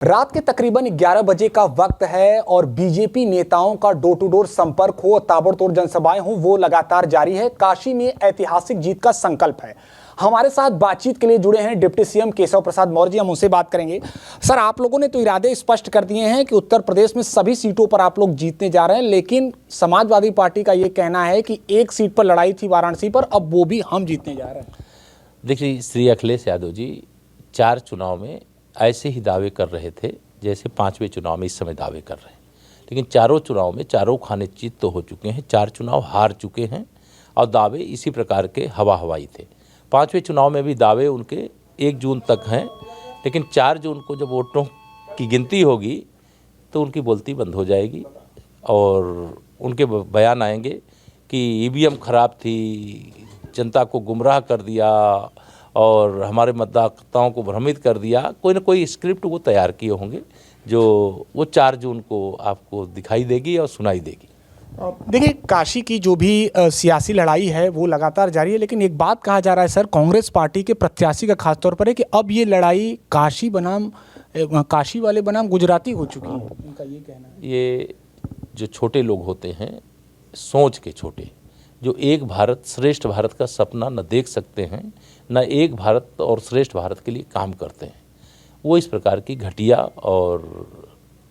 रात के तकरीबन 11 बजे का वक्त है और बीजेपी नेताओं का डोर टू डोर संपर्क हो, ताबड़तोड़ जनसभाएं हो, वो लगातार जारी है। काशी में ऐतिहासिक जीत का संकल्प है। हमारे साथ बातचीत के लिए जुड़े हैं डिप्टी सीएम केशव प्रसाद मौर्य जी। हम उनसे बात करेंगे। सर, आप लोगों ने तो इरादे स्पष्ट कर दिए हैं कि उत्तर प्रदेश में सभी सीटों पर आप लोग जीतने जा रहे हैं, लेकिन समाजवादी पार्टी का यह कहना है कि एक सीट पर लड़ाई थी वाराणसी पर, अब वो भी हम जीतने जा रहे हैं। देखिए, श्री अखिलेश यादव जी 4 चुनाव में ऐसे ही दावे कर रहे थे जैसे 5वें चुनाव में इस समय दावे कर रहे हैं, लेकिन चारों चुनाव में चारों खाने चित तो हो चुके हैं, 4 चुनाव हार चुके हैं और दावे इसी प्रकार के हवाई थे। 5वें चुनाव में भी दावे उनके 1 जून तक हैं, लेकिन 4 जून को जब वोटों की गिनती होगी तो उनकी बोलती बंद हो जाएगी और उनके बयान आएंगे कि ईवीएम खराब थी, जनता को गुमराह कर दिया और हमारे मतदाताओं को भ्रमित कर दिया। कोई ना कोई स्क्रिप्ट वो तैयार किए होंगे जो वो 4 जून को आपको दिखाई देगी और सुनाई देगी। देखिए, काशी की जो भी सियासी लड़ाई है वो लगातार जारी है, लेकिन एक बात कहा जा रहा है सर, कांग्रेस पार्टी के प्रत्याशी का खासतौर पर है कि अब ये लड़ाई काशी वाले बनाम गुजराती हो चुकी है। उनका ये कहना है। ये जो छोटे लोग होते हैं, सोच के छोटे, जो एक भारत श्रेष्ठ भारत का सपना न देख सकते हैं, न एक भारत और श्रेष्ठ भारत के लिए काम करते हैं, वो इस प्रकार की घटिया और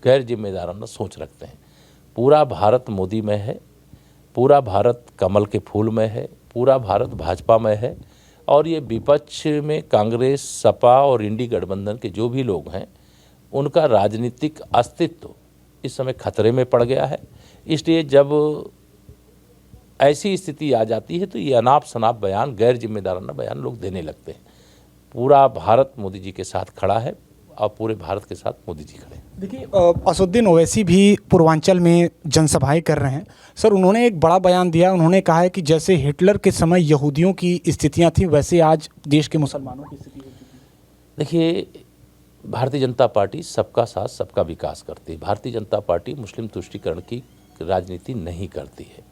गैर जिम्मेदाराना सोच रखते हैं। पूरा भारत मोदी में है, पूरा भारत कमल के फूल में है, पूरा भारत भाजपा में है और ये विपक्ष में कांग्रेस, सपा और इंडी गठबंधन के जो भी लोग हैं, उनका राजनीतिक अस्तित्व इस समय खतरे में पड़ गया है। इसलिए जब ऐसी स्थिति आ जाती है तो ये अनाप शनाप बयान, गैर जिम्मेदाराना बयान लोग देने लगते हैं। पूरा भारत मोदी जी के साथ खड़ा है और पूरे भारत के साथ मोदी जी खड़े हैं। देखिए, असदुद्दीन ओवैसी भी पूर्वांचल में जनसभाएं कर रहे हैं। सर, उन्होंने एक बड़ा बयान दिया। उन्होंने कहा है कि जैसे हिटलर के समय यहूदियों की स्थितियां थी, वैसे आज देश के मुसलमानों की स्थिति हो चुकी है। देखिए, भारतीय जनता पार्टी सबका साथ सबका विकास करती है। भारतीय जनता पार्टी मुस्लिम तुष्टीकरण की राजनीति नहीं करती है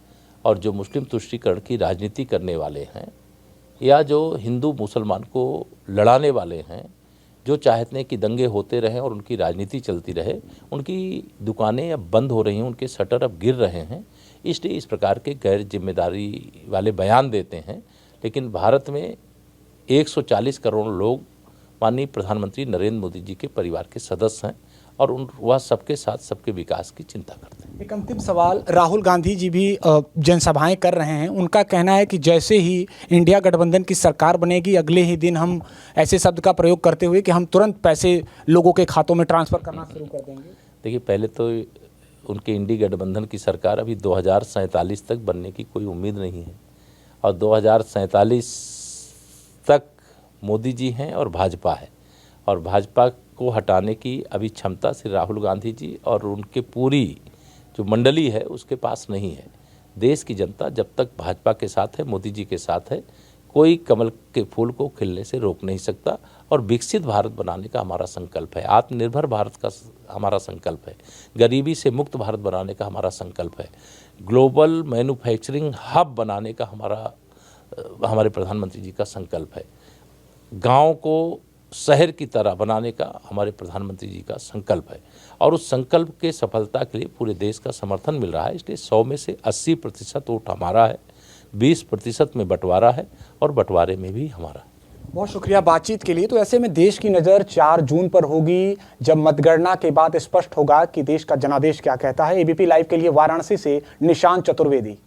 और जो मुस्लिम तुष्टीकरण की राजनीति करने वाले हैं या जो हिंदू मुसलमान को लड़ाने वाले हैं, जो चाहते हैं कि दंगे होते रहें और उनकी राजनीति चलती रहे, उनकी दुकानें अब बंद हो रही हैं, उनके शटर अब गिर रहे हैं। इसलिए इस प्रकार के गैर जिम्मेदारी वाले बयान देते हैं। लेकिन भारत में 140 करोड़ लोग माननीय प्रधानमंत्री नरेंद्र मोदी जी के परिवार के सदस्य हैं और वह सबके साथ सबके विकास की चिंता करते हैं। एक अंतिम सवाल, राहुल गांधी जी भी जनसभाएं कर रहे हैं। उनका कहना है कि जैसे ही इंडिया गठबंधन की सरकार बनेगी, अगले ही दिन हम ऐसे शब्द का प्रयोग करते हुए कि हम तुरंत पैसे लोगों के खातों में ट्रांसफ़र करना शुरू कर देंगे। देखिए, पहले तो उनके इंडी गठबंधन की सरकार अभी 2047 तक बनने की कोई उम्मीद नहीं है और 2047 तक मोदी जी हैं और भाजपा है और भाजपा को हटाने की अभी क्षमता सिर्फ राहुल गांधी जी और उनके पूरी जो मंडली है उसके पास नहीं है। देश की जनता जब तक भाजपा के साथ है, मोदी जी के साथ है, कोई कमल के फूल को खिलने से रोक नहीं सकता और विकसित भारत बनाने का हमारा संकल्प है, आत्मनिर्भर भारत का हमारा संकल्प है, गरीबी से मुक्त भारत बनाने का हमारा संकल्प है, ग्लोबल मैन्युफैक्चरिंग हब बनाने का हमारे प्रधानमंत्री जी का संकल्प है, गाँव को शहर की तरह बनाने का हमारे प्रधानमंत्री जी का संकल्प है और उस संकल्प के सफलता के लिए पूरे देश का समर्थन मिल रहा है। इसलिए 100 में से 80% वोट हमारा है, 20% में बंटवारा है और बंटवारे में भी हमारा है। बहुत शुक्रिया बातचीत के लिए। तो ऐसे में देश की नज़र 4 जून पर होगी, जब मतगणना के बाद स्पष्ट होगा कि देश का जनादेश क्या कहता है। एबीपी लाइव के लिए वाराणसी से निशांत चतुर्वेदी।